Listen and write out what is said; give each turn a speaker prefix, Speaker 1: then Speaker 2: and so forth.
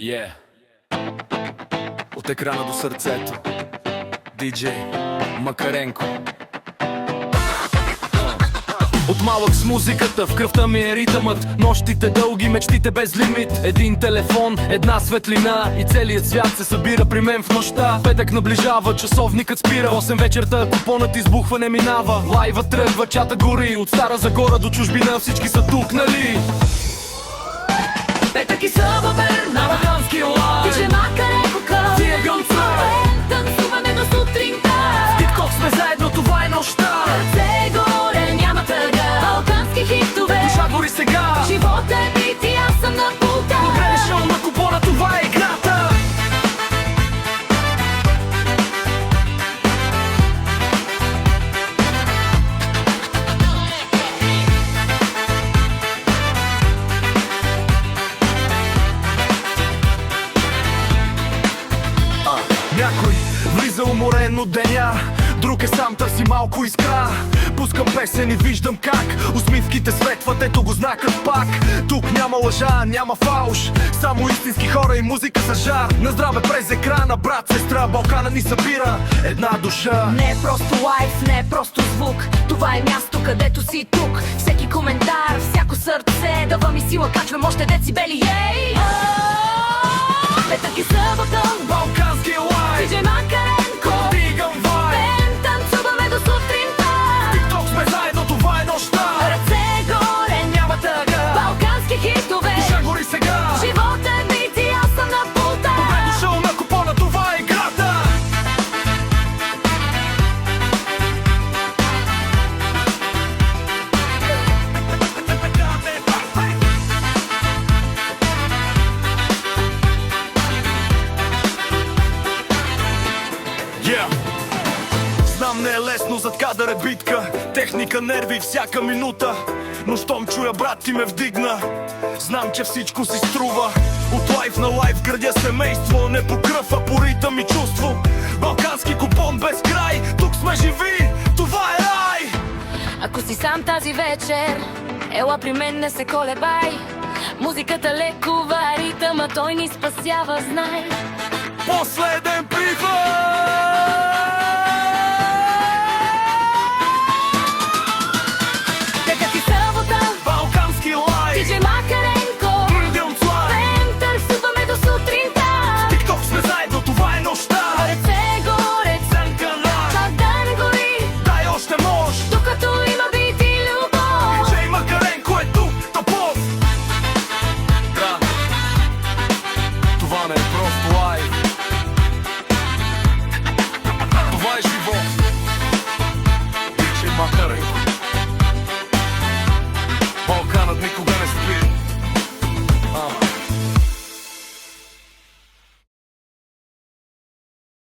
Speaker 1: Yeah. От екрана до сърцето DJ Макаренко. От малък с музиката, в кръвта ми е ритъмът. Нощите дълги, мечтите без лимит. Един телефон, една светлина и целият свят се събира при мен в нощта. Петък наближава, часовникът спира. 8 вечерта, купонът избухва, не минава. Лайва тръгва, чата гори. От Стара Загора до чужбина всички са тук, нали?
Speaker 2: Петък и събота на
Speaker 1: Балкански лайв.
Speaker 2: DJ Макаренко къл
Speaker 1: Тия гънцай.
Speaker 2: Танцуваме до сутринта.
Speaker 1: Тикток сме заедно, това е нощта.
Speaker 2: Ръце горе, няма тъга. Балкански хитове.
Speaker 1: Душа гори сега.
Speaker 2: Живота е бит и аз съм на пулта.
Speaker 1: Добре дошъл на купона, това е играта. Някой влиза уморен от деня, друг е сам, търси малко искра. Пускам песен и виждам как усмивките светват, ето го знакът пак. Тук няма лъжа, няма фалш, само истински хора и музика за жар. На здраве през екрана, брат, сестра, Балкана ни събира една душа.
Speaker 2: Не е просто лайф, не е просто звук. Това е място, където си тук. Всеки коментар, всяко сърце дава ми сила, качвам още децибели. Ей! Петък и събота,
Speaker 1: Балкански лайв.
Speaker 2: DJ Макаренко,
Speaker 1: Дигам вайб.
Speaker 2: танцуваме до сутринта.
Speaker 1: Тикток сме заедно, това е нощта.
Speaker 2: Ръце горе,
Speaker 1: Няма тъга.
Speaker 2: балкански хитове.
Speaker 1: Душа гори сега.
Speaker 2: Живота е бит и аз съм на пулта.
Speaker 1: Добре дошъл на купона, това е играта. Yeah. Знам, не е лесно, зад кадър е битка. Техника, нерви всяка минута. Но щом чуя, брат, ти ме вдигна. Знам, че всичко си струва. От лайф на лайф градя семейство. Не по кръв, а по ритъм и чувство. Балкански купон без край. Тук сме живи, това е рай.
Speaker 2: Ако си сам тази вечер, ела при мен, не се колебай. Музиката лекува ритъма, той ни спасява, знай.
Speaker 1: Последен привъд.